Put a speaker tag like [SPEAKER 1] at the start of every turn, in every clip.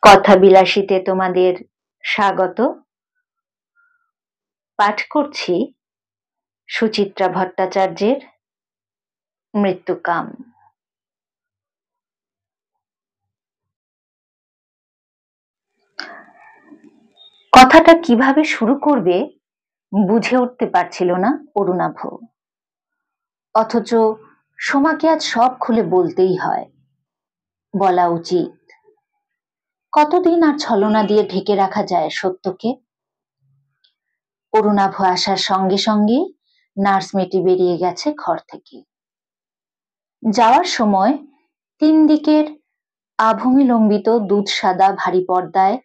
[SPEAKER 1] কথা বিলাসিতে তোমাদের স্বাগত। পাঠ করছি সুচিত্রা ভট্টাচার্যের মৃত্যুকাম। কথাটা কিভাবে শুরু করবে বুঝে উঠতে পারছিল না অরুণাভ, অথচ সোমাকে আজ সব খুলে বলতেই হয়, বলা উচিত। কতদিন আর ছলনা দিয়ে ঢেকে রাখা যায় সত্যকে? অরুণাভ আসার সঙ্গে সঙ্গে নার্স মেয়েটি বেরিয়ে গেছে ঘর থেকে। যাওয়ার সময় 3 দিকের আভূমিলম্বিত দুধ সাদা ভারী পর্দায়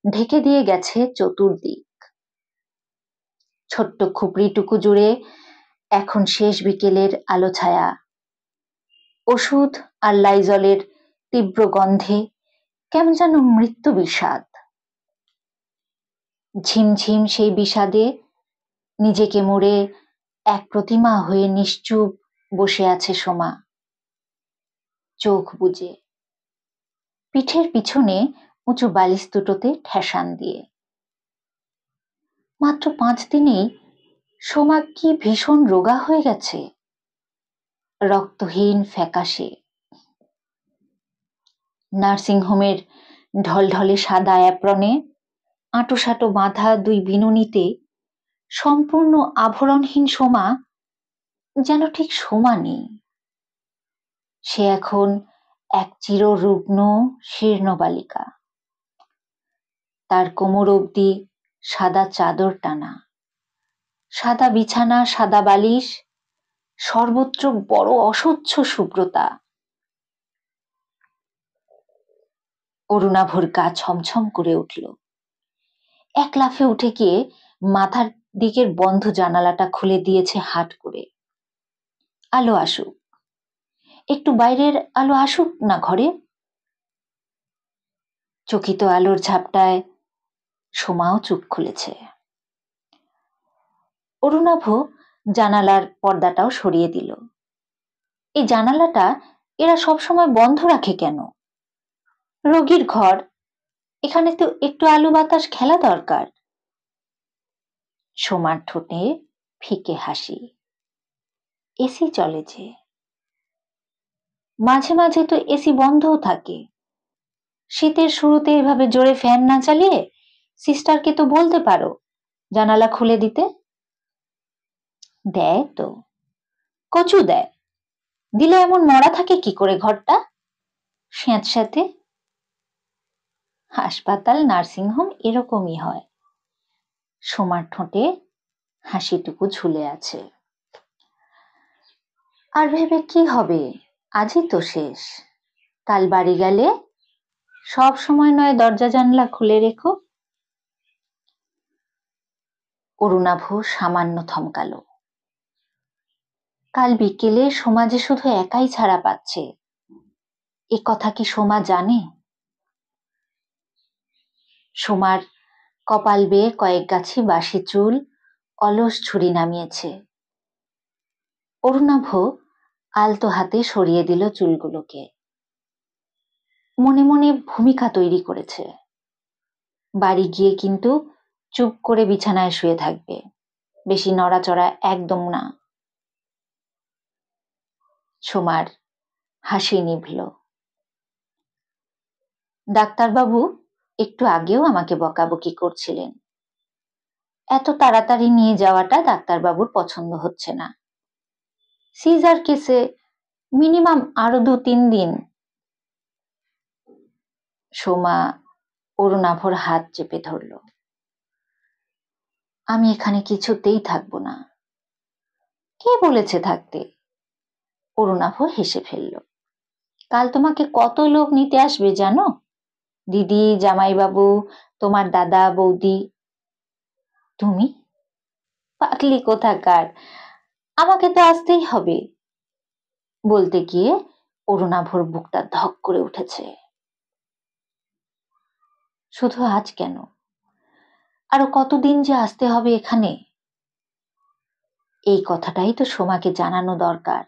[SPEAKER 1] ঢেকে দিয়ে গেছে চতুর্দিক। ছোট্ট খুপড়িটুকু জুড়ে এখন শেষ বিকেলের আলো ছায়া। ওষুধ আর লাইজলের তীব্র গন্ধে কেমন যেন মৃত্যু বিষাদ। ঝিমঝিম সেই বিষাদে নিজেকে মুড়ে এক প্রতিমা হয়ে নিশ্চুপ বসে আছে সোমা, চোখ বুজে, পিঠের পিছনে উঁচু বালিশ দুটোতে ঠেসান দিয়ে। মাত্র 5 দিনেই সোমা কি ভীষণ রোগা হয়ে গেছে, রক্তহীন ফ্যাকাশে। নার্সিংহোমের ঢলঢলে সাদা অ্যাপ্রনে আঁটোসাঁটো বাঁধা 2 বিনুনিতে সম্পূর্ণ আভরণহীন সোমা যেন ঠিক সোমা নেই। সে এখন এক চিররুগ্ন শীর্ণ বালিকা। তার কোমর অবধি সাদা চাদর টানা, সাদা বিছানা, সাদা বালিশ, সর্বত্র বড় অসহ্য শুভ্রতা। অরুণাভর গা ছমছম করে উঠল। এক লাফে উঠে গিয়ে মাথার দিকের বন্ধ জানালাটা খুলে দিয়েছে হাট করে। আলো আসুক, একটু বাইরের আলো আসুক না ঘরে। চকিত আলোর ঝাপটায় সোমাও চুপ খুলেছে। অরুণাভ জানালার পর্দাটাও সরিয়ে দিল। এই জানালাটা এরা সবসময় বন্ধ রাখে কেন? রোগীর ঘর, এখানে তো একটু আলো বাতাস খেলা দরকার। সোমার ঠোঁটে ফিকে হাসি। এসি চলে যে, মাঝে মাঝে তো এসি বন্ধও থাকে। শীতের শুরুতে এভাবে জোরে ফ্যান না চালিয়ে সিস্টারকে তো বলতে পারো জানালা খুলে দিতে। দেয় তো, কচু দেয়। দিলে এমন মরা থাকে কি করে ঘরটা স্যাঁতস্যাঁতে? হাসপাতাল, নার্সিংহোম এরকমই হয়। সোমার ঠোঁটে হাসিটুকু ঝুলে আছে। আর ভেবে কি হবে, আজই তো শেষ। কাল বাড়ি গেলে সব সময় নয় দরজা জানলা খুলে রেখো। অরুণাভ সামান্য থমকালো। কাল বিকেলে সোমা যে শুধু একাই ছাড়া পাচ্ছে, এ কথা কি সোমা জানে? সোমার কপাল বেয়ে কয়েক গাছি বাসি চুল অলস ছুরি নামিয়েছে। অরুণাভ আলতো হাতে সরিয়ে দিল চুলগুলোকে। মনে মনে ভূমিকা তৈরি করেছে, বাড়ি গিয়ে কিন্তু চুপ করে বিছানায় শুয়ে থাকবে, বেশি নড়াচড়া একদম না। সোমার হাসি নিভল। ডাক্তারবাবু একটু আগেও আমাকে বকাবকি করছিলেন। এত তাড়াতাড়ি নিয়ে যাওয়াটা ডাক্তারবাবুর পছন্দ হচ্ছে না। সিজার কেসে মিনিমাম আরো 2-3 দিন। সোমা অরুণাভর হাত চেপে ধরল। আমি এখানে কিছুতেই থাকবো না। কে বলেছে থাকতে? অরুণাভ হেসে ফেলল। কাল তোমাকে কত লোক নিতে আসবে জানো? দিদি, জামাইবাবু, তোমার দাদা, বৌদি। তুমি? পাগলি কোথাকার, আমাকে তো আসতেই হবে। বলতে গিয়ে অরুণাভর বুকটা ধক করে উঠেছে। শুধু আজ কেন, আরো কতদিন যে আসতে হবে এখানে? এই কথাটাই তো সোমাকে জানানো দরকার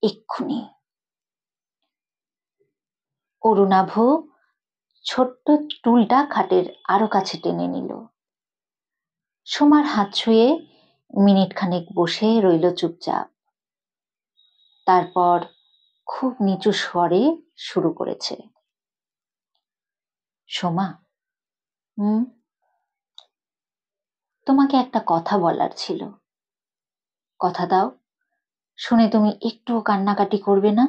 [SPEAKER 1] এক্ষুনি। অরুণাভ ছোট্ট টুলটা খাটের আরো কাছে টেনে নিল। সোমার হাত ছুঁয়ে মিনিট খানেক বসে রইল চুপচাপ। তারপর খুব নিচু স্বরে শুরু করেছে, সোমা, তোমাকে একটা কথা বলার ছিল। কথা দাও, শুনে তুমি একটুও কান্নাকাটি করবে না।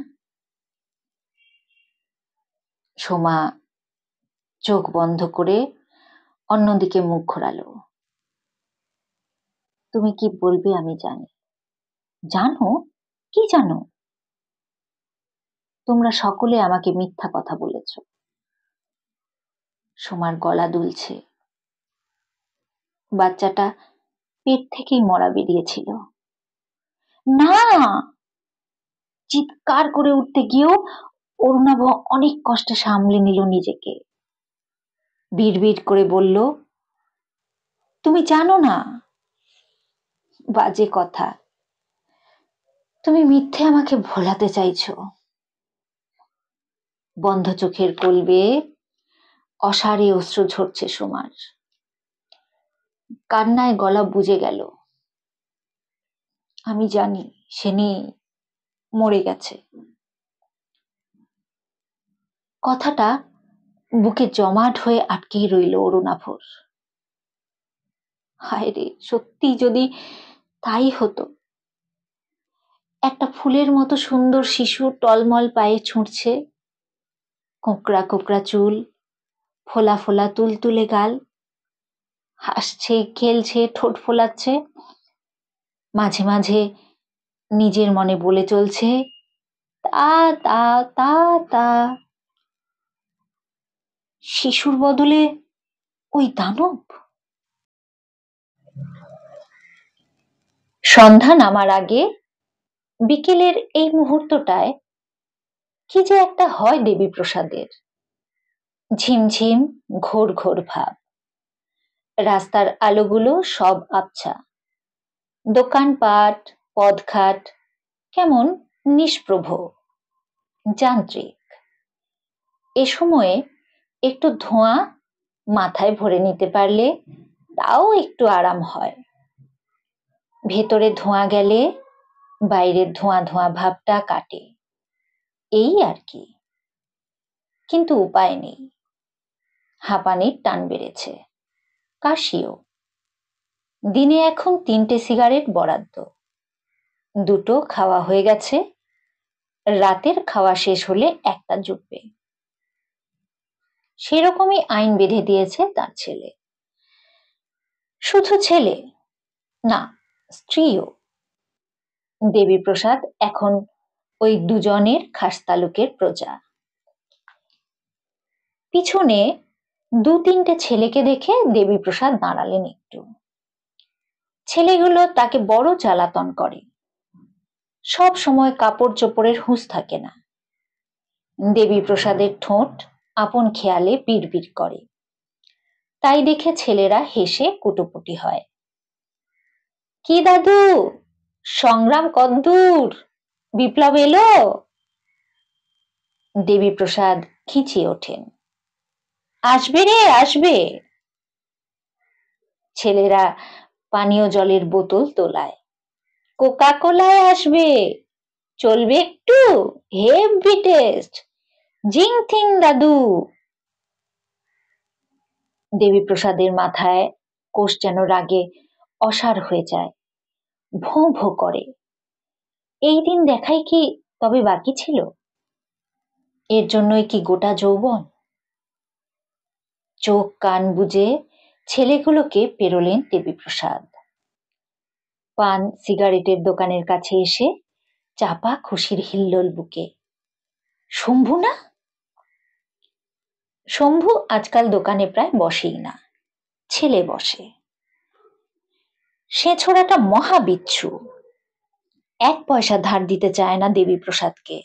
[SPEAKER 1] সোমা চোখ বন্ধ করে অন্যদিকে মুখ ঘোরালো। তুমি কি বলবে আমি জানি। জানো? কি জানো? তোমরা সকলে আমাকে মিথ্যা কথা বলেছ। সোমার গলা দুলছে। বাচ্চাটা পেট থেকেই মরা বেরিয়েছিল। না! চিৎকার করে উঠতে গিয়েও অরুণাভ অনেক কষ্টে সামলে নিল নিজেকে। বিড়বিড় করে বলল, তুমি জানো না। বাজে কথা। তুমি মিথ্যে আমাকে ভোলাতে চাইছো। বন্ধ চোখের কোল বেয়ে অসারে অশ্রু ঝরছে সোমার। কান্নায় গলা বুজে গেল। আমি জানি সে নেই, মরে গেছে। কথাটা বুকে জমাট হয়ে আটকেই রইল অরুণাভর। হায় রে, সত্যি যদি তাই হতো। একটা ফুলের মতো সুন্দর শিশু টলমল পায়ে ছুটছে, কোঁকড়া কোঁকড়া চুল, ফোলা ফোলা তুলতুলে গাল, হাসছে, খেলছে, ঠোঁট ফোলাচ্ছে, মাঝে মাঝে নিজের মনে বলে চলছে, তা তা তা তা। শিশুর বদলে ওই দানব। সন্ধ্যা নামার আগে বিকেলের এই মুহূর্তটায় কি যে একটা হয় দেবীপ্রসাদের। ঝিমঝিম ঘোর ঘোর ভাব। রাস্তার আলোগুলো সব আবছা। দোকানপাট, পদঘাট কেমন নিষ্প্রভ, যান্ত্রিক। এ সময়ে একটু ধোঁয়া মাথায় ভরে নিতে পারলে তাও একটু আরাম হয়। ভেতরে ধোঁয়া গেলে বাইরের ধোঁয়া ধোঁয়া ভাবটা কাটে, এই আর কি। কিন্তু উপায় নেই। হাঁপানির টান বেড়েছে, কাশিও। দিনে এখন 3টে সিগারেট বরাদ্দ। 2টো খাওয়া হয়ে গেছে, রাতের খাওয়া শেষ হলে একটা জুটবে। সেরকমই আইন বেঁধে দিয়েছে তার ছেলে। শুধু ছেলে না, স্ত্রীও। দেবীপ্রসাদ এখন ওই দুজনের খাসতালুকের প্রজা। পিছনে 2-3টে ছেলেকে দেখে দেবীপ্রসাদ দাঁড়ালেন একটু। ছেলেগুলো তাকে বড় জ্বালাতন করে। সব সময় কাপড় চোপড়ের হুঁশ থাকে না। দেবীপ্রসাদের ঠোঁট আপন খেয়ালে বিড়বিড় করে। তাই দেখে ছেলেরা হেসে কুটোপুটি হয়। কি দাদু, সংগ্রাম কদ্দূর? বিপ্লব এলো? দেবীপ্রসাদ খিঁচিয়ে ওঠেন। আসবে রে, আসবে। ছেলেরা পানীয় জলের বোতল তোলায়। কোকা কোলায় আসবে, চলবে একটু, হেভি টেস্ট, জিং থিং দাদু। দেবীপ্রসাদের মাথায় কোষ যেন রাগে অসাড় হয়ে যায়, ভোঁ ভোঁ করে। এই দিন দেখাই কি তবে বাকি ছিল? এর জন্যই কি গোটা যৌবন? চোখ কান বুজে ছেলেগুলোকে পেরোলেন দেবীপ্রসাদ। পান সিগারেটের দোকানের কাছে এসে চাপা খুশির হিল্লোল বুকে। শম্ভু না? শম্ভু আজকাল দোকানে প্রায় বসেই না, ছেলে বসে। সে ছোড়াটা মহাবিচ্ছু। 1 পয়সা ধার দিতে চায় না দেবীপ্রসাদকে।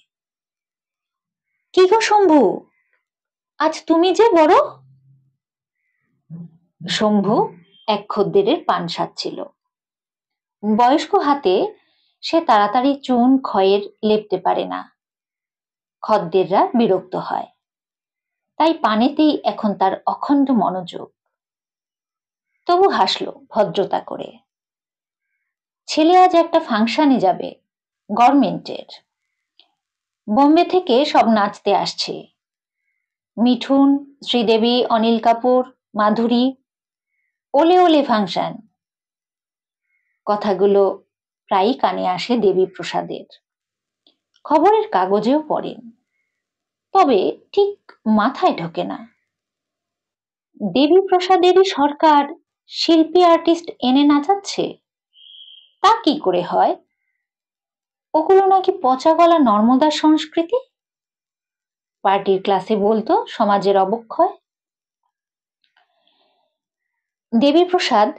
[SPEAKER 1] কি গো শম্ভু, আজ তুমি যে বড়। শম্ভু এক খদ্দেরের পান সাচ্ছিল। বয়স্ক হাতে সে তাড়াতাড়ি চুন খয়ের লেপতে পারে না। খদ্দেররা বিরক্ত হয়। তাই পানেতেই এখন তার অখণ্ড মনোযোগ। তবু হাসলো ভদ্রতা করে। ছেলে আজ একটা ফাংশনে যাবে, গভর্নমেন্টের। বোম্বে থেকে সব নাচতে আসছে। মিঠুন, শ্রীদেবী, অনিল কাপুর, মাধুরী। ওলে ওলে ফাংশন। কথাগুলো প্রায়ই কানে আসে দেবী প্রসাদের। খবরের কাগজেও পড়েন, তবে ঠিক মাথায় ঢোকে না। দেবী প্রসাদেরই সরকার শিল্পী আর্টিস্ট এনে নাচাচ্ছে, তা কি করে হয়? ওগুলো নাকি পচা গলা নর্মদার সংস্কৃতি। পার্টির ক্লাসে বলতো সমাজের অবক্ষয়। দেবী প্রসাদ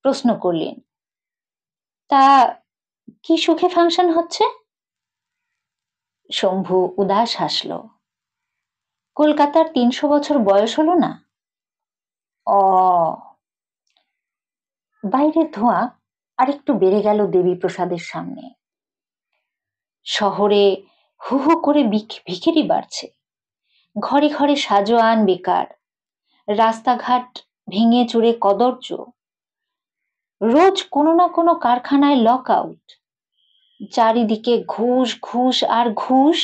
[SPEAKER 1] প্রশ্ন করলেন, তা কি সুখে ফাংশন হচ্ছে? শম্ভু উদাস হাসল। কলকাতার ৩০০ বছর বয়স হলো না? অ বাইরের ধোঁয়া আরেকটু বেড়ে গেল দেবী প্রসাদের সামনে। শহরে হু হু করে ভিখিরি বাড়ছে। ঘরে ঘরে সাজোয়ান বেকার, রাস্তাঘাট ভেঙে চুরে কদর্য। রোজ কোনো না কোনো কারখানায় লক আউট। চারিদিকে ঘুষ ঘুষ আর ঘুষ,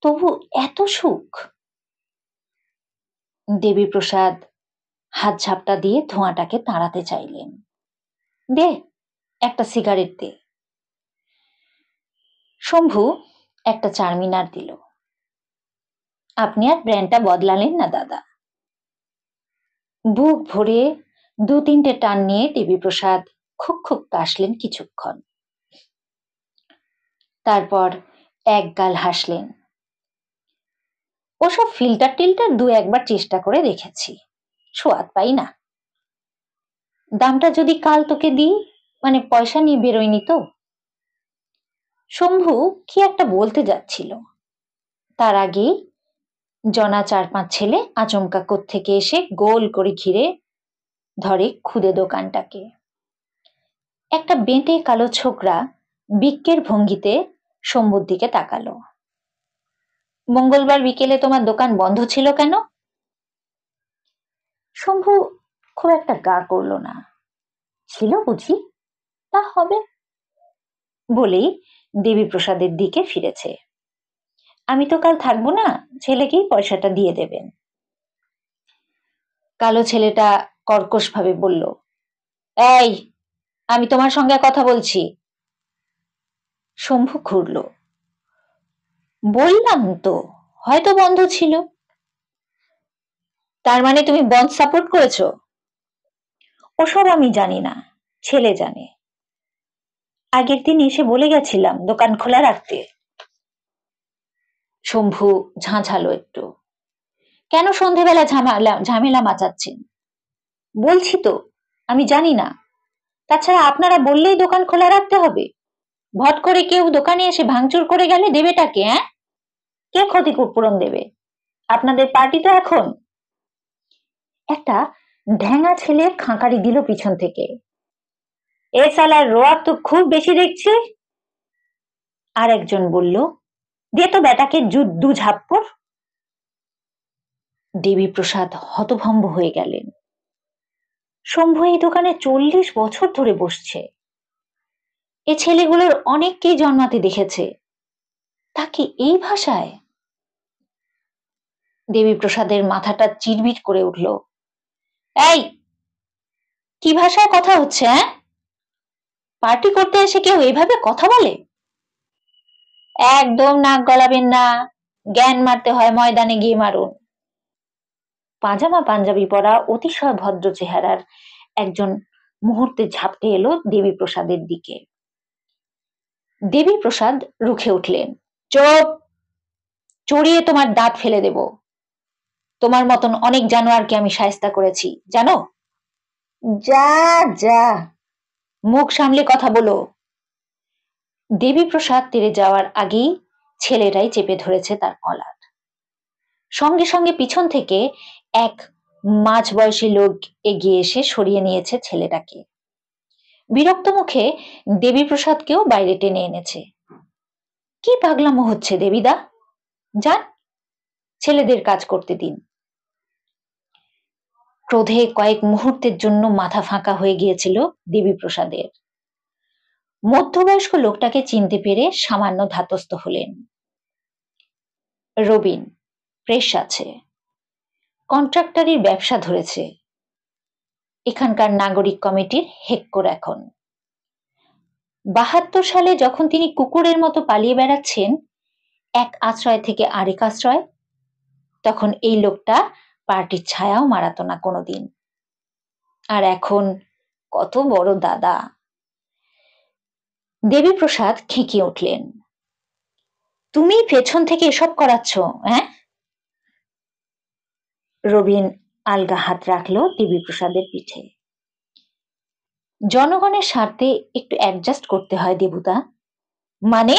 [SPEAKER 1] তবু এত সুখ। দেবী প্রসাদ হাত ঝাপটা দিয়ে ধোঁয়াটাকে তাড়াতে চাইলেন। দে, একটা সিগারেট দে। শম্ভু একটা চারমিনার দিল। আপনি আর ব্র্যান্ডটা বদলালেন না দাদা। বুক ভরে ২-৩টে টান নিয়ে দেবী প্রসাদ খুব খুব কাশলেন কিছুক্ষণ। তারপর এক গাল হাসলেন। ওসব ফিল্টার টিল্টার ২-১ বার চেষ্টা করে দেখেছি, সোয়াদ পাই না। দামটা যদি কাল তোকে দিই, মানে পয়সা নিয়ে বেরোয়নি তো? শম্ভু কি একটা বলতে যাচ্ছিল, তার আগেই জনা ৪-৫ ছেলে আচমকা কোত্থেকে এসে গোল করে ঘিরে ধরে খুদে দোকানটাকে। একটা বেঁটে কালো ছোকরা বিক্কের ভঙ্গিতে শম্ভুর দিকে তাকালো। মঙ্গলবার বিকেলে তোমার দোকান বন্ধ ছিল কেন? শম্ভু খুব একটা গা করল না। ছিল বুঝি, তা হবে বলেই দেবী প্রসাদের দিকে ফিরেছে। আমি তো কাল থাকবো না, ছেলেকেই পয়সাটা দিয়ে দেবেন। কালো ছেলেটা কর্কশ ভাবে বলল, এই, আমি তোমার সঙ্গে কথা বলছি। শম্ভু ঘুরল। বললাম তো, হয়তো বন্ধ ছিল। তার মানে তুমি বন্ধ সাপোর্ট করেছো? ওসব আমি জানি না, ছেলে জানে। আগের দিন এসে বলে গেছিলাম দোকান খোলা রাখতে। শম্ভু ঝাঁঝালো একটু। কেন সন্ধেবেলা ঝামেলা মাচাচ্ছেন? বলছি তো আমি জানি না। তাছাড়া আপনারা বললেই দোকান খোলা রাখতে হবে? ভট করে কেউ দোকানে এসে ভাঙচুর করে গেলে দেবেটাকে? হ্যাঁ, কে ক্ষতিপূরণ দেবে? আপনাদের পার্টি তো এখন। একটা ঢ্যাঙা ছেলে খাঁকারি দিল পিছন থেকে, এ সালার রোয়াব তো খুব বেশি দেখছি। আর একজন বলল, দে তো বেটাকে দু ঝাপ্পড়। দেবী প্রসাদ হতভম্ব হয়ে গেলেন। শম্ভু এই দোকানে ৪০ বছর ধরে বসছে। এ ছেলেগুলোর অনেককেই জন্মাতে দেখেছে, তাকে এই ভাষায়? দেবী প্রসাদের মাথাটা চিরবির করে উঠল। এই, কি ভাষায় কথা হচ্ছে? হ্যাঁ, পার্টি করতে এসে কেউ এইভাবে কথা বলে? একদম নাক গলাবেন না, জ্ঞান মারতে হয় ময়দানে গিয়ে মারুন। পাজামা পাঞ্জাবি পরা অতিশয় ভদ্র চেহারার একজন মুহূর্তে ঝাপটে এলো দেবী প্রসাদের দিকে। দেবী প্রসাদ রুখে উঠলেন, চুপ! চড়িয়ে তোমার দাঁত ফেলে দেব। তোমার মতন অনেক জানোয়ারকে আমি শায়েস্তা করেছি, জানো? যা যা, মুখ সামলে কথা বলো। দেবী প্রসাদ তেড়ে যাওয়ার আগেই ছেলেটাই চেপে ধরেছে তার কলার। সঙ্গে সঙ্গে পিছন থেকে এক মাঝবয়সী লোক এগিয়ে এসে সরিয়ে নিয়েছে ছেলেটাকে। বিরক্ত মুখে দেবী প্রসাদকেও বাইরে টেনে এনেছে। কি পাগলামো হচ্ছে দেবীদা? যান, ছেলেদের কাজ করতে দিন। ক্রোধে কয়েক মুহূর্তের জন্য মাথা ফাঁকা হয়ে গিয়েছিল দেবীপ্রসাদের। মধ্যবয়স্ক লোকটাকে চিনতে পেরে সামান্য ধাতস্থ হলেন। রবিন, প্রেস আছে, কন্ট্রাক্টরির ব্যবসা ধরেছে, এখানকার নাগরিক কমিটির হেক্কর এখন। 72 সালে যখন তিনি কুকুরের মতো পালিয়ে বেড়াচ্ছেন এক আশ্রয় থেকে আরেক আশ্রয়, তখন এই লোকটা পার্টির ছায়াও মারাতো না কোনোদিন। আর এখন কত বড় দাদা। দেবীপ্রসাদ খেঁকিয়ে উঠলেন, তুমি পেছন থেকে এসব করাচ্ছ? হ্যাঁ? রবিন আলগা হাত রাখলো দেবীপ্রসাদের পিঠে। জনগণের স্বার্থে একটু অ্যাডজাস্ট করতে হয় দেবুদা। মানে?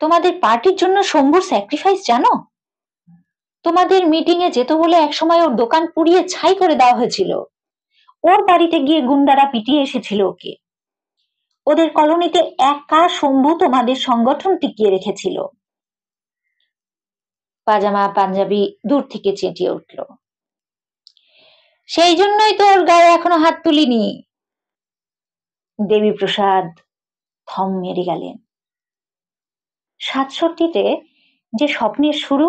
[SPEAKER 1] তোমাদের পার্টির জন্য শম্ভুর স্যাক্রিফাইস জানো? তোমাদের মিটিং এ যেত বলে একসময় ওর দোকান পুড়িয়ে ছাই করে দেওয়া হয়েছিল। ওর বাড়িতে গিয়ে গুন্ডারা পিটিয়ে এসেছিল ওকে। ওদের কলোনিতে একা শম্ভু তোমাদের সংগঠন টিকিয়ে রেখেছিল। পাজামা পাঞ্জাবি দূর থেকে চেঁচিয়ে উঠল, সেই জন্যই তো ওর গায়ে এখনো হাত তুলিনি। দেবীপ্রসাদ থম মেরে গেলেন। 67-তে যে স্বপ্নের শুরু,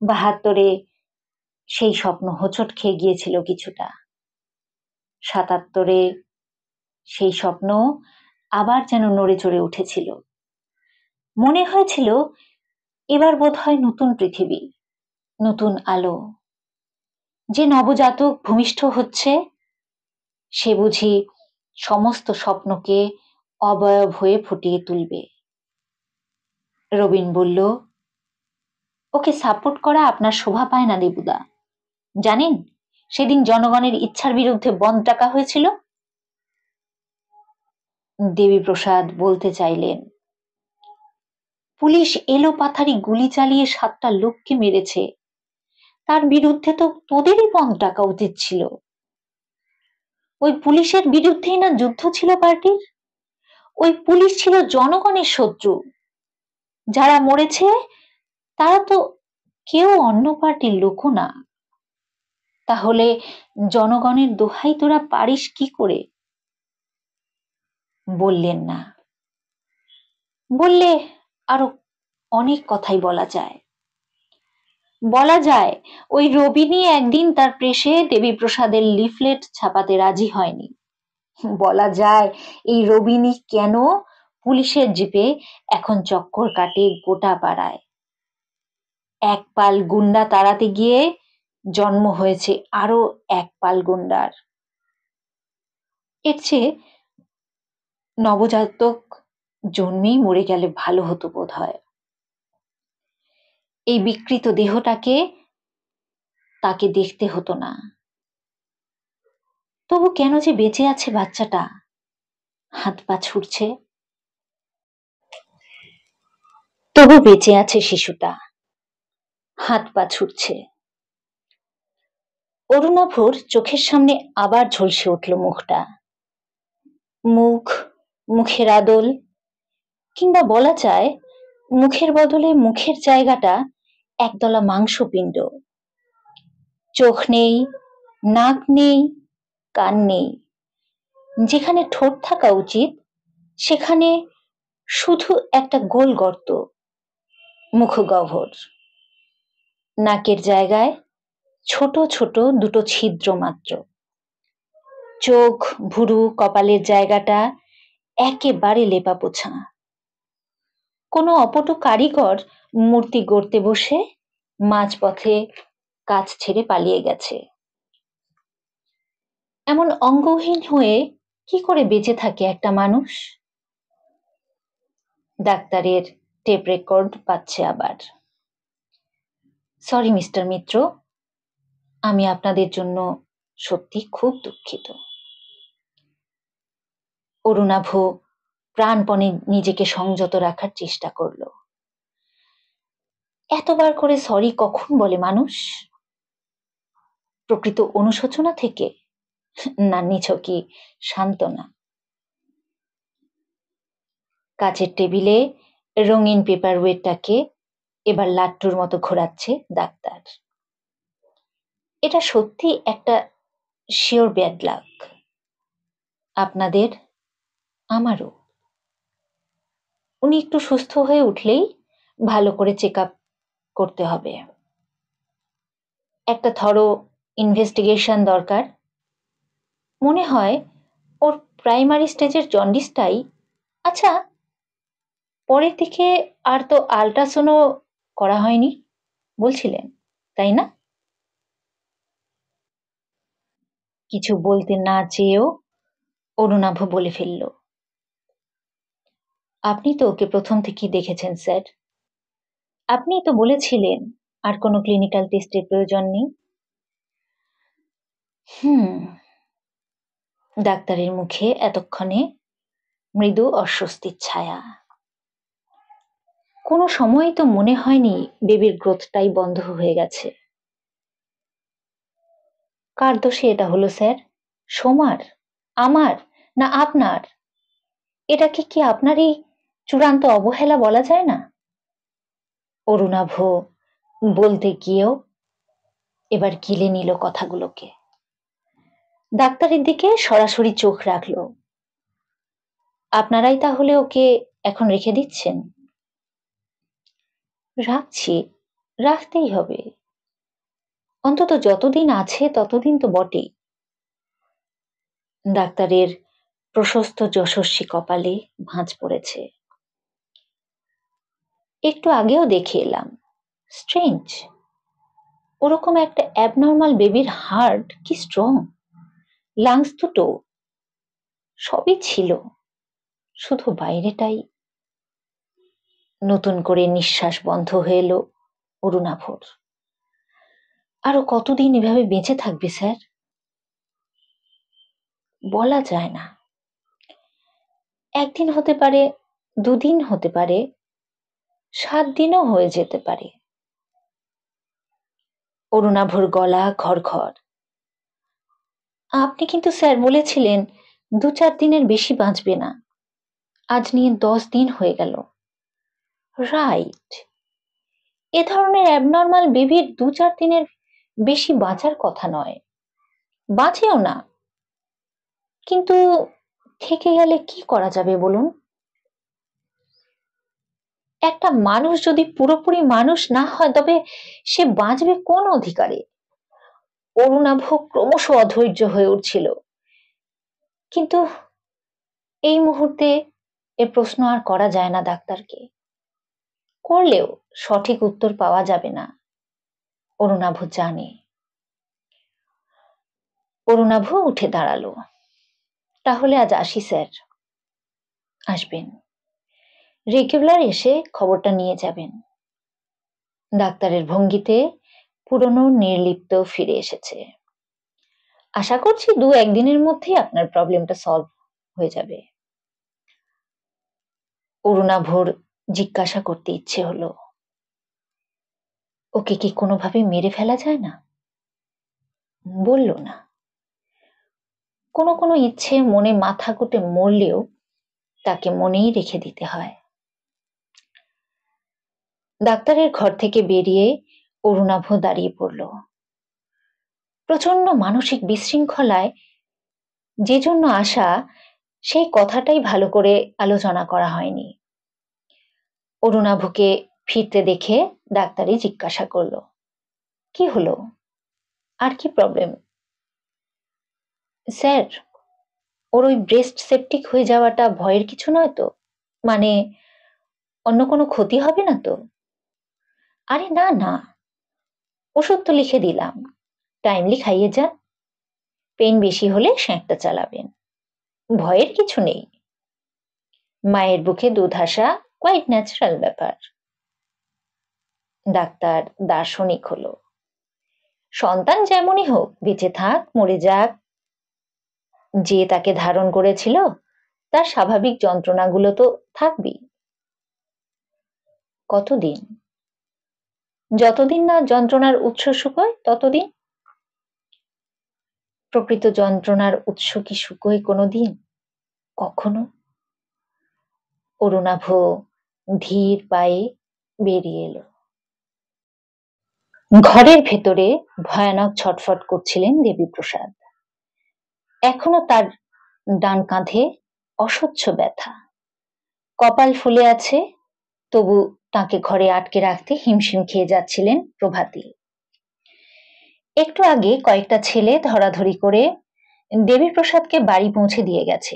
[SPEAKER 1] 72-এ সেই স্বপ্ন হোঁচট খেয়ে গিয়েছিল কিছুটা। 77-এ সেই স্বপ্ন আবার যেন নড়ে চড়ে উঠেছিল। মনে হয়েছিল এবার বোধহয় নতুন পৃথিবী, নতুন আলো। যে নবজাতক ভূমিষ্ঠ হচ্ছে সে বুঝি সমস্ত স্বপ্নকে অবয়ব হয়ে ফুটিয়ে তুলবে। রবিন বলল, ওকে সাপোর্ট করা আপনার শোভা পায় না দেবুদা। জানেন সেদিন জনগণের ইচ্ছার বিরুদ্ধে বন্ধ ডাকা হয়েছিল। দেবীপ্রসাদ বলতে চাইলেন, পুলিশ এলো পাথারি গুলি চালিয়ে 7টা লোককে মেরেছে, তার বিরুদ্ধে তো তোদেরই বন্ধ ডাকা উচিত ছিল। ওই পুলিশের বিরুদ্ধেই না যুদ্ধ ছিল পার্টির। ওই পুলিশ ছিল জনগণের শত্রু। যারা মরেছে তারা তো কেউ অন্য পার্টির লোকও না। তাহলে জনগণের দোহাই তোরা পারিস কি করে? বললেন না। বললে আরো অনেক কথাই বলা যায়। বলা যায় ওই রবিনী একদিন তার প্রেসে দেবীপ্রসাদের লিফলেট ছাপাতে রাজি হয়নি। বলা যায় এই রবিনী কেন পুলিশের জিপে এখন চক্কর কাটে গোটা পাড়ায়। এক পাল গুন্ডা তাড়াতে গিয়ে জন্ম হয়েছে আরো এক পাল গুন্ডার। এর চেয়ে নবজাতক জন্মেই মরে গেলে ভালো হতো বোধ হয়। এই বিকৃত দেহটাকে তাকে দেখতে হতো না। তবু কেন যে বেঁচে আছে বাচ্চাটা, হাত পা ছুটছে, তবু বেঁচে আছে শিশুটা, হাত পা ছুটছে। অরুণাভর চোখের সামনে আবার ঝলসে উঠল মুখটা। মুখের আদল, কিংবা বলা যায় মুখের বদলে মুখের জায়গাটা একদলা মাংসপিণ্ড। চোখ নেই, নাক নেই, কান নেই। যেখানে ঠোঁট থাকা উচিত সেখানে শুধু একটা গোল গর্ত, মুখগহ্বর। নাকের জায়গায় ছোট ছোট দুটো ছিদ্র মাত্র। চোখ, ভুরু, কপালের জায়গাটা একেবারে লেপা পোছা। কোনো অপটু কারিগর মূর্তি গড়তে বসে মাঝপথে কাজ ছেড়ে পালিয়ে গেছে। এমন অঙ্গহীন হয়ে কি করে বেঁচে থাকে একটা মানুষ? ডাক্তারের টেপ রেকর্ড পাচ্ছে আবার। সরি মিস্টার মিত্র, আমি আপনাদের জন্য সত্যি খুব দুঃখিত। অরুণাভ প্রাণপণে নিজেকে সংযত রাখার চেষ্টা করল। এতবার করে সরি কখন বলে মানুষ? প্রকৃত অনুশোচনা থেকে, না নিছকই সান্ত্বনা? কাচের টেবিলে রঙিন পেপার ওয়েটটাকে এবার লাট্টুর মতো ঘোরাচ্ছে ডাক্তার। এটা সত্যি একটা শিওর ব্যাড লাক, আপনাদের, আমারও। উনি একটু সুস্থ হয়ে উঠলেই ভালো করে চেক আপ করতে হবে, একটা থরো ইনভেস্টিগেশন দরকার। মনে হয় ওর প্রাইমারি স্টেজের জন্ডিসটাই। আচ্ছা, পরের দিকে আর তো আল্ট্রাসাউন্ডও করা হয়নি বলছিলেন, তাই না? কিছু বলতে না চেয়েও অরুণাভ বলে ফেলল, আপনি তো ওকে প্রথম থেকেই দেখেছেন স্যার। আপনিই তো বলেছিলেন আর কোনো ক্লিনিক্যাল টেস্টের প্রয়োজন নেই। হুম। ডাক্তারের মুখে এতক্ষণে মৃদু অস্বস্তির ছায়া। কোনো সময়ই তো মনে হয়নি বেবির গ্রোথটাই বন্ধ হয়ে গেছে। কার দোষে এটা হলো স্যার? সোমার, আমার, না আপনার? এটাকে কি আপনারই চূড়ান্ত অবহেলা বলা যায় না? অরুণাভ বলতে গিয়েও এবার গিলে নিল কথাগুলোকে, ডাক্তারের দিকে সরাসরি চোখ রাখলো। আপনারাই তাহলে ওকে এখন রেখে দিচ্ছেন? রাখছি, রাখতেই হবে, অন্তত যতদিন আছে ততদিন তো বটেই। ডাক্তারের প্রশস্ত যশস্বী কপালে ভাঁজ পড়েছে। একটু আগেও দেখে এলাম, স্ট্রেঞ্জ, ওরকম একটা অ্যাবনর্মাল বেবির হার্ট কি স্ট্রং, লাংস দুটো সবই ছিল, শুধু বাইরেটাই। নতুন করে নিঃশ্বাস বন্ধ হয়ে এলো অরুণাভর। আরো কতদিন এভাবে বেঁচে থাকবে স্যার? বলা যায় না, একদিন হতে পারে, দুদিন হতে পারে, 7 দিনও হয়ে যেতে পারে। অরুণাভর গলা ঘড়ঘড়। আপনি কিন্তু স্যার বলেছিলেন 2-4 দিনের বেশি বাঁচবে না, আজ নিয়ে 10 দিন হয়ে গেল। রাইট, এ ধরনের অ্যাবনর্মাল বেবির 2-4 দিনের বেশি বাঁচার কথা নয়, বাঁচেও না, কিন্তু থেকে গেলে কি করা যাবে বলুন? একটা মানুষ যদি পুরোপুরি মানুষ না হয় তবে সে বাঁচবে কোন অধিকারে? অরুণাভ ক্রমশ অধৈর্য হয়ে উঠছিল, কিন্তু এই মুহূর্তে এ প্রশ্ন আর করা যায় না ডাক্তারকে, করলেও সঠিক উত্তর পাওয়া যাবে না, অরুণাভ জানে। অরুণাভ উঠে দাঁড়ালো। তাহলে আজ আসি স্যার। আসবেন, রেগুলার এসে খবরটা নিয়ে যাবেন। ডাক্তারের ভঙ্গিতে পুরনো নির্লিপ্ত ফিরে এসেছে। আশা করছি 2-1 দিনের মধ্যেই আপনার প্রবলেমটা সলভ হয়ে যাবে। অরুণাভর জিজ্ঞাসা করতে ইচ্ছে হলো, ওকে কি কোনোভাবে মেরে ফেলা যায় না? বলল না। কোনো কোনো ইচ্ছে মনে মাথা কুটে মরলেও তাকে মনেই রেখে দিতে হয়। ডাক্তারের ঘর থেকে বেরিয়ে অরুণাভ দাঁড়িয়ে পড়ল। প্রচন্ড মানসিক বিশৃঙ্খলায় যে জন্য আসা সেই কথাটাই ভালো করে আলোচনা করা হয়নি। অরুণাভকে ফিরতে দেখে ডাক্তারই জিজ্ঞাসা করলো, কি হলো, আর কি প্রবলেম? স্যার, ওর ওই ব্রেস্ট সেপটিক হয়ে যাওয়াটা ভয়ের কিছু নয় তো? মানে অন্য কোনো ক্ষতি হবে না তো? আরে না না, ওষুধ তো লিখে দিলাম, টাইমলি খাইয়ে যান, পেন বেশি হলে সেঁকটা চালাবেন, ভয়ের কিছু নেই। মায়ের বুকে দুধ আসা কোয়াইট ন্যাচারাল ব্যাপার। ডাক্তার দার্শনিক হলো, সন্তান যেমনই হোক, বেঁচে থাক মরে যাক, যে তাকে ধারণ করেছিল তার স্বাভাবিক যন্ত্রণাগুলো তো থাকবেই। কতদিন? যতদিন না যন্ত্রণার উৎস শুকোয় ততদিন। প্রকৃত যন্ত্রণার উৎস কি শুকোয় কোনোদিন? কখনো? অরুণাভ ধীর পায়ে বেরিয়ে এলো। ঘরের ভেতরে ভয়ানক ছটফট করছিলেন দেবীপ্রসাদ। এখনো তার ডান কাঁধে অসহ্য ব্যথা, কপাল ফুলে আছে, তবু তাকে ঘরে আটকে রাখতে হিমশিম খেয়ে যাচ্ছিলেন প্রভাতী। একটু আগে কয়েকটা ছেলে ধরাধরি করে দেবীপ্রসাদকে বাড়ি পৌঁছে দিয়ে গেছে।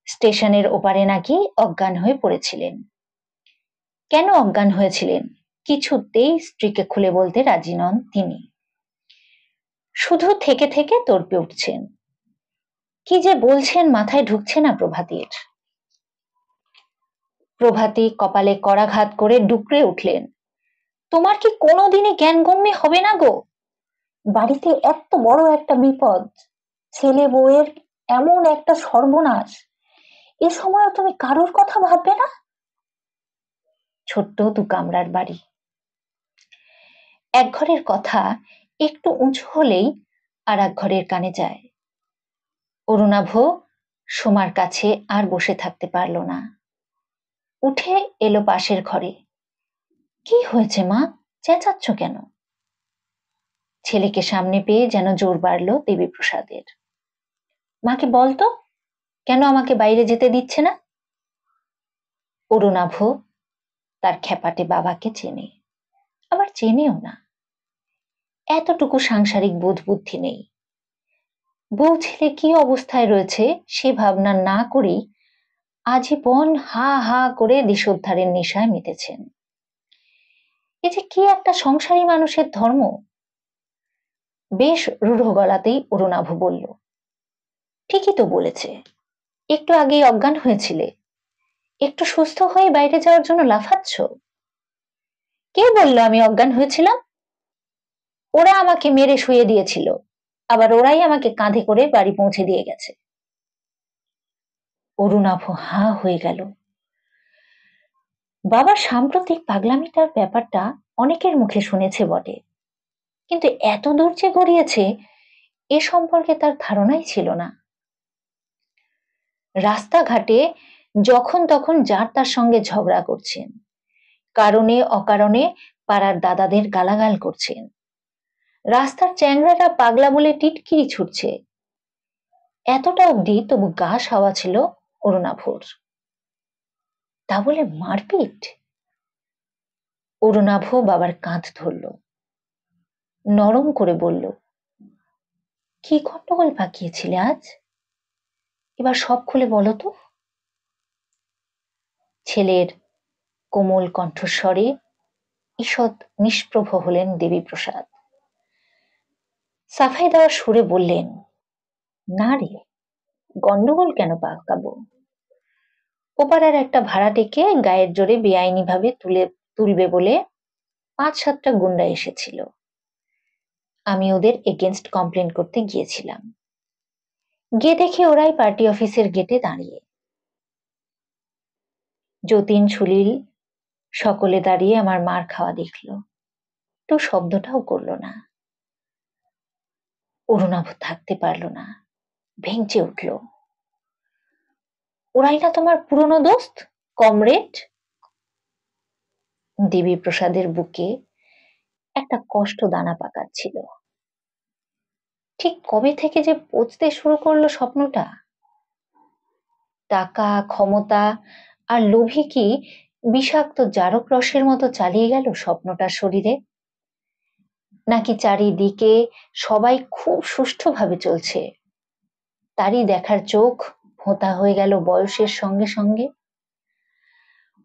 [SPEAKER 1] স্টেশনের ওপারে নাকি অজ্ঞান হয়ে পড়েছিলেন। কেন অজ্ঞান হয়েছিলেন কিছুতেই স্ত্রীকে খুলে বলতে রাজি নন তিনি। শুধু থেকে থেকে তর্পে উঠছেন। কি যে বলছেন মাথায় ঢুকছে না প্রভাতীর। প্রভাতী কপালে করাঘাত করে ডুকরে উঠলেন। তোমার কি কোনোদিনই জ্ঞানগম্য হবে না গো? বাড়িতে এত বড় একটা বিপদ, ছেলে বউয়ের এমন একটা সর্বনাশ, এ সময় তুমি কারোর কথা ভাববে না? ছোট্ট দু কামরার বাড়ি, এক ঘরের কথা একটু উঁচু হলেই আর এক ঘরের কানে যায়। অরুণাভ সোমার কাছে আর বসে থাকতে পারল না, উঠে এলো পাশের ঘরে। কি হয়েছে মা, চেঁচাচ্ছ কেন? ছেলেকে সামনে পেয়ে যেন জোর বাড়ল দেবীপ্রসাদের। মাকে বলতো কেন আমাকে বাইরে যেতে দিচ্ছে না? অরুণাভ তার খ্যাপাটে বাবাকে চেনে, আবার চেনেও না। এতটুকু সাংসারিক বোধ বুদ্ধি নেই। বউ ছেলে কি অবস্থায় রয়েছে সে ভাবনা না করেই আজীবন হা হা করে দেশোদ্ধারের নেশায় মেতেছেন। এ যে কি একটা সংসারী মানুষের ধর্ম। বেশ রূঢ় গলাতেই অরুণাভ বলল, ঠিকই তো বলেছে, একটু আগেই অজ্ঞান হয়েছিলে, একটু সুস্থ হয়ে বাইরে যাওয়ার জন্য লাফাচ্ছ। কে বলল আমি অজ্ঞান হয়েছিলাম? ওরা আমাকে মেরে শুয়ে দিয়েছিল, আবার ওরাই আমাকে কাঁধে করে বাড়ি পৌঁছে দিয়ে গেছে। অরুণাভ হা হয়ে গেল। বাবার সাম্প্রতিক পাগলামিটার ব্যাপারটা অনেকের মুখে শুনেছে বটে, কিন্তু এত দূর যে গড়িয়েছে এ সম্পর্কে তার ধারণাই ছিল না। রাস্তাঘাটে যখন তখন যার তার সঙ্গে ঝগড়া করছেন, কারণে অকারণে পাড়ার দাদাদের গালাগাল করছেন, রাস্তার চ্যাংড়াটা পাগলা বলে টিটকিরি ছুটছে। এতটা অবধি তবু গা সাওয়া ছিল অরুণাভর। তা বলে মারপিট? অরুণাভ বাবার কাঁধ ধরল, নরম করে বলল, কি গন্ডগোল পাকিয়েছিলে আজ? এবার সব খুলে বলো তো। ছেলের কোমল কণ্ঠস্বরে ঈষৎ নিষ্প্রভ হলেন দেবীপ্রসাদ। সাফাই দেওয়ার সুরে বললেন, না রে, গন্ডগোল কেন পাকাবো? ওপাড়ার একটা ভাড়াটেকে গায়ের জোরে বেআইনি ভাবে তুলবে বলে 5-7টা গুন্ডা এসেছিল। আমি ওদের এগেনস্ট কমপ্লেন করতে গিয়েছিলাম। গিয়ে দেখি ওরাই পার্টি অফিসের গেটে দাঁড়িয়ে। যতীন সুলীল সকলে দাঁড়িয়ে আমার মার খাওয়া দেখলো, তো শব্দটাও করলো না। অরুণাভ থাকতে পারলো না, ভেঙচে উঠল, ওরাই না তোমার পুরনো দোস্ত, কমরেড? দেবীপ্রসাদের বুকে একটা কষ্ট দানা পাকাচ্ছিল। ঠিক কবে থেকে যে পচতে শুরু করলো স্বপ্নটা। টাকা, ক্ষমতা আর লোভী কি বিষাক্ত জারক রসের মতো চালিয়ে গেল স্বপ্নটার শরীরে? নাকি চারিদিকে সবাই খুব সুষ্ঠুভাবে চলছে, তারই দেখার চোখ ভোঁতা হয়ে গেল বয়সের সঙ্গে সঙ্গে?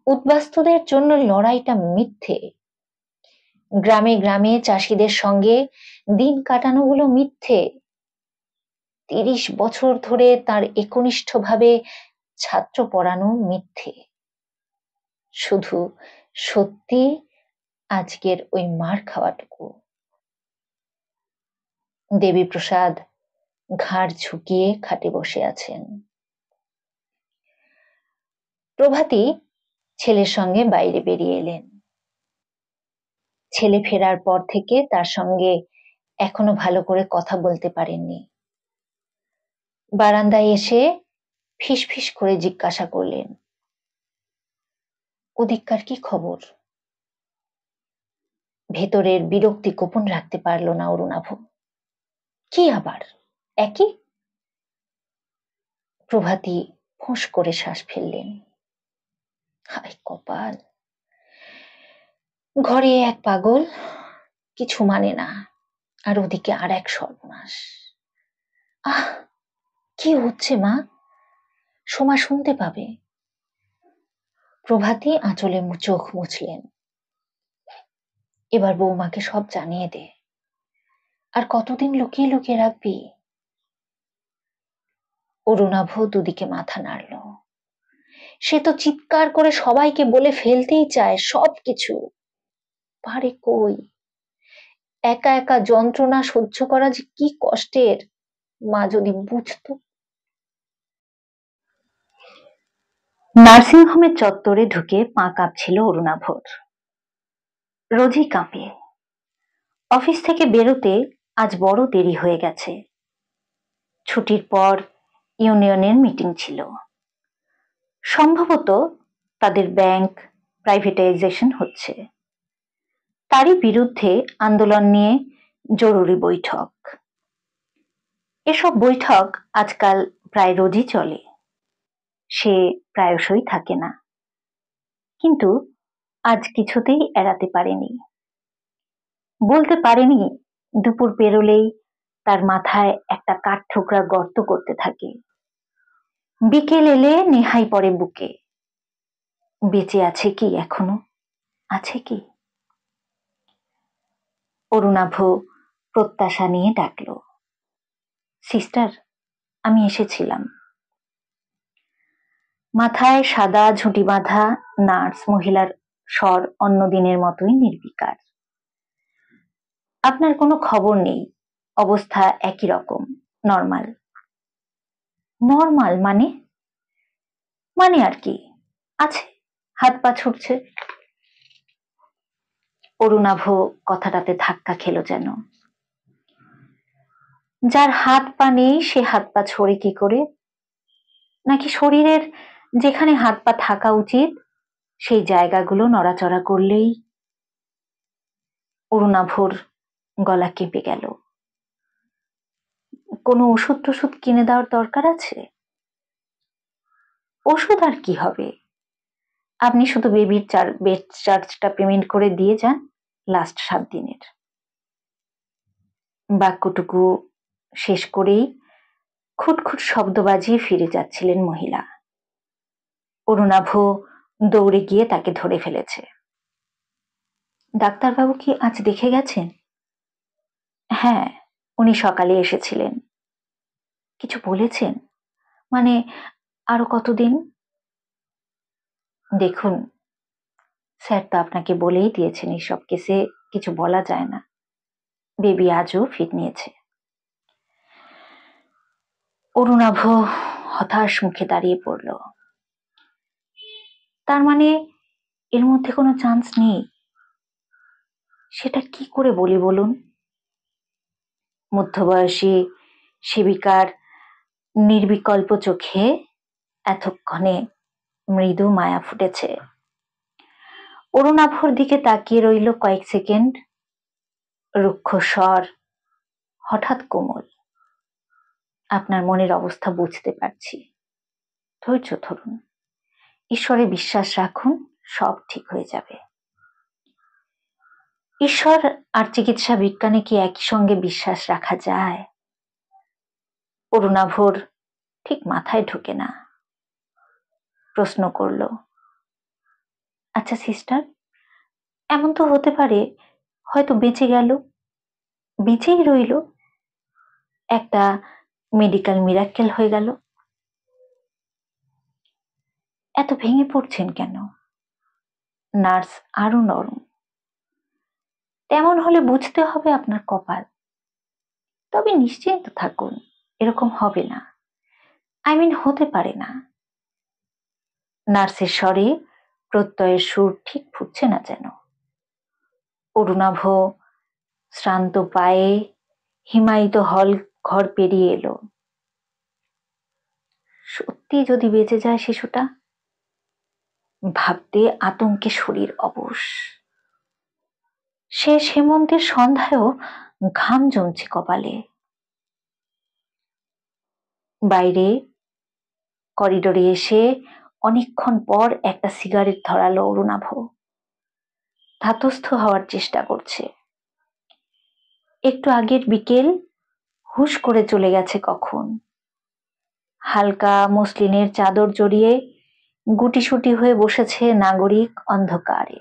[SPEAKER 1] উদ্বাস্তুদের জন্য লড়াইটা মিথ্যে, গ্রামে গ্রামে চাষিদের সঙ্গে দিন কাটানোগুলো মিথ্যে, 30 বছর ধরে তার একনিষ্ঠভাবে ছাত্র পড়ানো মিথ্যে। শুধু সত্যি আজকের ওই মার খাওয়াটুকু। দেবীপ্রসাদ ঘাড় ঝুঁকিয়ে খাটে বসে আছেন। প্রভাতী ছেলের সঙ্গে বাইরে বেরিয়ে এলেন। ছেলে ফেরার পর থেকে তার সঙ্গে এখনো ভালো করে কথা বলতে পারেননি। বারান্দায় এসে ফিসফিস করে জিজ্ঞাসা করলেন, ওদিককার কি খবর? ভেতরের বিরক্তি গোপন রাখতে পারল না অরুণাভ। কি আবার একই? প্রভাতী ফোঁস করে শ্বাস ফেললেন। হায় কপাল, ঘরে এক পাগল, কিছু মানে না, আর ওদিকে আর এক সর্বনাশ। আহ, কি হচ্ছে মা? সোমা শুনতে পাবে। প্রভাতী আঁচলে চোখ মুছলেন। এবার বৌমাকে সব জানিয়ে দে। আর কতদিন লুকিয়ে লুকিয়ে রাখবি? অরুণাভ দুদিকে মাথা নাড়ল। সে তো চিৎকার করে সবাইকে বলে ফেলতেই চায় সবকিছু, পারে কই? একা একা যন্ত্রণা সহ্য করা যে কি কষ্টের, মা যদি বুঝতো। নার্সিংহোমের চত্বরে ঢুকে পা কাঁপছিল অরুণাভর। রোজই কাঁপে। অফিস থেকে বেরোতে আজ বড় দেরি হয়ে গেছে। ছুটির পর ইউনিয়নের মিটিং ছিল। সম্ভবত তাদের ব্যাংক প্রাইভেটাইজেশন হচ্ছে, তারই বিরুদ্ধে আন্দোলন নিয়ে জরুরি বৈঠক। এসব বৈঠক আজকাল প্রায় রোজই চলে। সে প্রায়শই থাকে না, কিন্তু আজ কিছুতেই এড়াতে পারেনি। বলতে পারেনি দুপুর পেরোলেই তার মাথায় একটা কাঠঠোকরা গর্ত করতে থাকে। বিকেল এলে নেহাই পড়ে বুকে। বেঁচে আছে কি এখনো? আছে কি? অরুণাভ প্রত্যাশা নিয়ে ডাকল, সিস্টার, আমি এসেছিলাম। মাথায় সাদা ঝুঁটি বাঁধা নার্স মহিলার স্বর অন্যদিনের মতোই নির্বিকার। আপনার কোনো খবর নেই, অবস্থা একই রকম, নর্মাল। নর্মাল মানে? মানে আর কি, আছে, হাত পা ছুটছে। অরুণাভ কথাটাতে ধাক্কা খেল যেন। যার হাত পা নেই সে হাত পা ছড়ে কি করে? নাকি শরীরের যেখানে হাত পা থাকা উচিত সেই জায়গাগুলো নড়াচড়া করলেই? অরুণাভর গলা কেঁপে গেল। কোনো ওষুধ টষুধ কিনে দেওয়ার দরকার আছে? ওষুধ আর কি হবে, আপনি শুধু বেবির বেড চার্জটা পেমেন্ট করে দিয়ে যান লাস্ট 7 দিনের। বাক্যটুকু শেষ করেই খুটখুট শব্দ বাজিয়ে ফিরে যাচ্ছিলেন মহিলা। অরুণাভ দৌড়ে গিয়ে তাকে ধরে ফেলেছে। ডাক্তারবাবু কি আজ দেখে গেছেন? হ্যাঁ, উনি সকালে এসেছিলেন। কিছু বলেছেন? মানে আরো কতদিন? দেখুন, স্যার তো আপনাকে বলেই দিয়েছেন এইসব কেসে কিছু বলা যায় না। বেবি আজও ফিট নিয়েছে। অরুণাভ হতাশ মুখে দাঁড়িয়ে পড়ল। তার মানে এর মধ্যে কোনো চান্স নেই? সেটা কি করে বলি বলুন? মধ্যবয়সী সেবিকার নির্বিকল্প চোখে এতক্ষণে মৃদু মায়া ফুটেছে। অরুণাভর দিকে তাকিয়ে রইল কয়েক সেকেন্ড। রুক্ষ স্বর, হঠাৎ কোমল, আপনার মনের অবস্থা বুঝতে পারছি, ধৈর্য ধরুন, ঈশ্বরে বিশ্বাস রাখুন, সব ঠিক হয়ে যাবে। ঈশ্বর আর চিকিৎসা বিজ্ঞানে কি একই সঙ্গে বিশ্বাস রাখা যায়? অরুণাভর ঠিক মাথায় ঢোকে না। প্রশ্ন করল, আচ্ছা সিস্টার, এমন তো হতে পারে হয়তো বেঁচে গেল, বেঁচেই রইল, একটা মেডিকেল মিরাক্কেল হয়ে গেল। এত ভেঙে পড়ছেন কেন? নার্স আরো নরম। তেমন হলে বুঝতে হবে আপনার কপাল। তবে নিশ্চিন্ত থাকুন, এরকম হবে না, আই মিন হতে পারে না। নার্সের স্বরে প্রত্যয়ের সুর ঠিক ফুটছে না যেন। অরুণাভ শ্রান্ত পায়ে হিমায়িত হল ঘর পেরিয়ে এলো। সত্যি যদি বেঁচে যায় শিশুটা, ভাবতে আতঙ্কে শরীর অবশ। শেষ হেমন্তের সন্ধ্যায়ও ঘাম জমছে কপালে। বাইরে করিডোরে এসে অনেকক্ষণ পর একটা সিগারেট ধরালো অরুণাভ। ধাতস্থ হওয়ার চেষ্টা করছে। একটু আগের বিকেল হুশ করে চলে গেছে কখন। হালকা মসলিনের চাদর জড়িয়ে গুটিসুটি হয়ে বসেছে নাগরিক অন্ধকারে।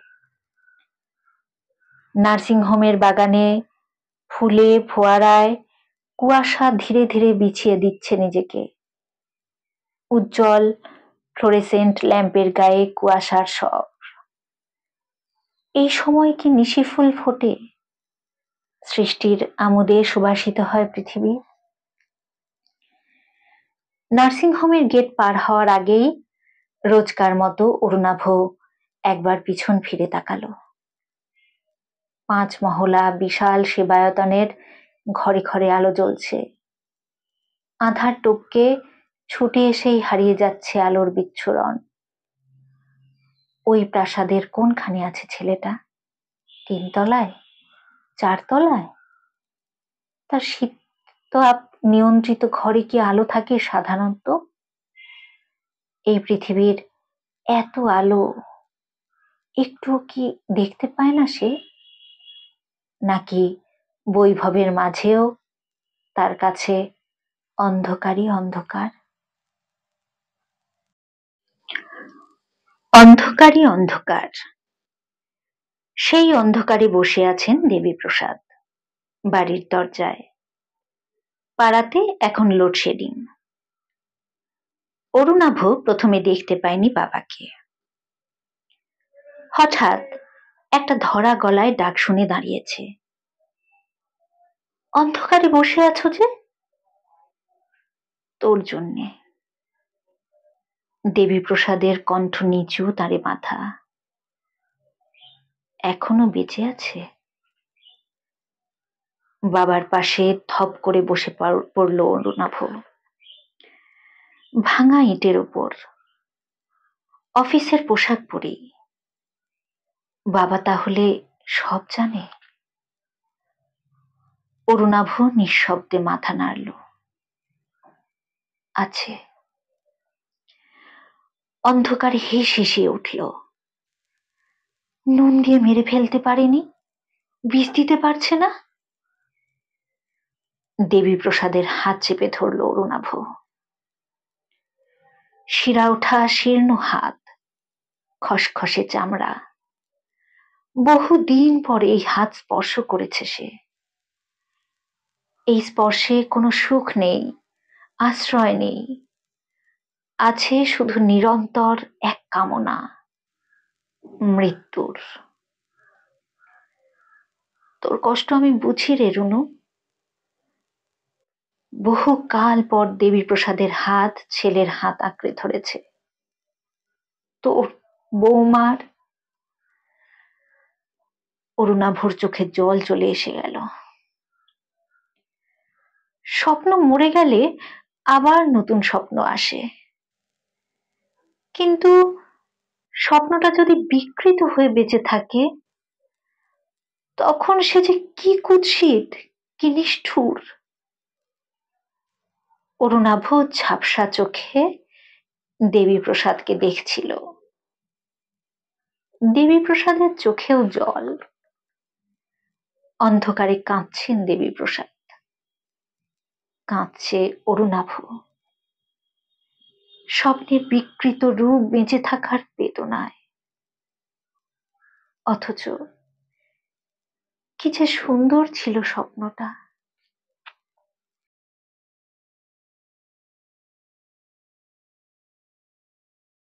[SPEAKER 1] নার্সিংহোমের বাগানে ফুলে ফোয়ারায় কুয়াশা ধীরে ধীরে বিছিয়ে দিচ্ছে নিজেকে। উজ্জ্বল ফ্লোরেসেন্ট ল্যাম্পের গায়ে কুয়াশার সব। এই সময় কি নিশি ফুল ফোটে? সৃষ্টির আমোদে সুবাসিত হয় পৃথিবী। নার্সিংহোমের গেট পার হওয়ার আগেই রোজকার মতো অরুণাভ একবার পিছন ফিরে তাকালো। 5 মহলা বিশাল সেবায়তনের ঘরে ঘরে আলো জ্বলছে। আধার টপকে ছুটে এসেই হারিয়ে যাচ্ছে আলোর বিচ্ছুরণ। ওই প্রাসাদের কোনখানে আছে ছেলেটা? 3 তলায়? 4 তলায়? তার শীততাপ নিয়ন্ত্রিত ঘরে কি আলো থাকে সাধারণত? এই পৃথিবীর এত আলো একটু কি দেখতে পায় না সে? নাকি বৈভবের মাঝেও তার কাছে অন্ধকারই অন্ধকার? অন্ধকারই অন্ধকার। সেই অন্ধকারে বসে আছেন দেবীপ্রসাদ বাড়ির দরজায়। পাড়াতে এখন লোডশেডিং। অরুণাভ প্রথমে দেখতে পায়নি বাবাকে। হঠাৎ একটা ধরা গলায় ডাক শুনে দাঁড়িয়েছে। অন্ধকারে বসে আছো যে? তোর জন্যে। দেবীপ্রসাদের কণ্ঠ নিচু, তারে মাথা। এখনো বেঁচে আছে? বাবার পাশে ধপ করে বসে পড়ল অরুণাভ। ভাঙা ইটের উপর, অফিসের পোশাক পরেই। বাবা তাহলে সব জানে? অরুণাভ নিঃশব্দে মাথা নাড়ল। আছে। অন্ধকারে হেস হেসে উঠল। নুন দিয়ে মেরে ফেলতে পারেনি? বিষ দিতে পারছে না? দেবীপ্রসাদের হাত চেপে ধরল অরুণাভ। শিরা ওঠা শীর্ণ হাত, খসখসে চামড়া। বহুদিন পর এই হাত স্পর্শ করেছে সে। এই স্পর্শে কোনো সুখ নেই, আশ্রয় নেই। আছে শুধু নিরন্তর এক কামনা, মৃত্যুর। তোর কষ্ট আমি বুঝি রে রুনু। বহু কাল পর দেবীপ্রসাদের হাত ছেলের হাত আঁকড়ে ধরেছে। তোর বৌমার। অরুণাভর চোখে জল চলে এসে গেল। স্বপ্ন মরে গেলে আবার নতুন স্বপ্ন আসে, কিন্তু স্বপ্নটা যদি বিকৃত হয়ে বেঁচে থাকে তখন সে যে কি কুৎসিত, কি নিষ্ঠুর। অরুণাভ ঝাপসা চোখে দেবীপ্রসাদকে দেখছিল। দেবীপ্রসাদের চোখেও জল। অন্ধকারে কাঁদছেন দেবীপ্রসাদ, কাঁদছে অরুণাভ। স্বপ্নের বিকৃত রূপ বেঁচে থাকার বেদনায়। অথচ কি যে সুন্দর ছিল স্বপ্নটা।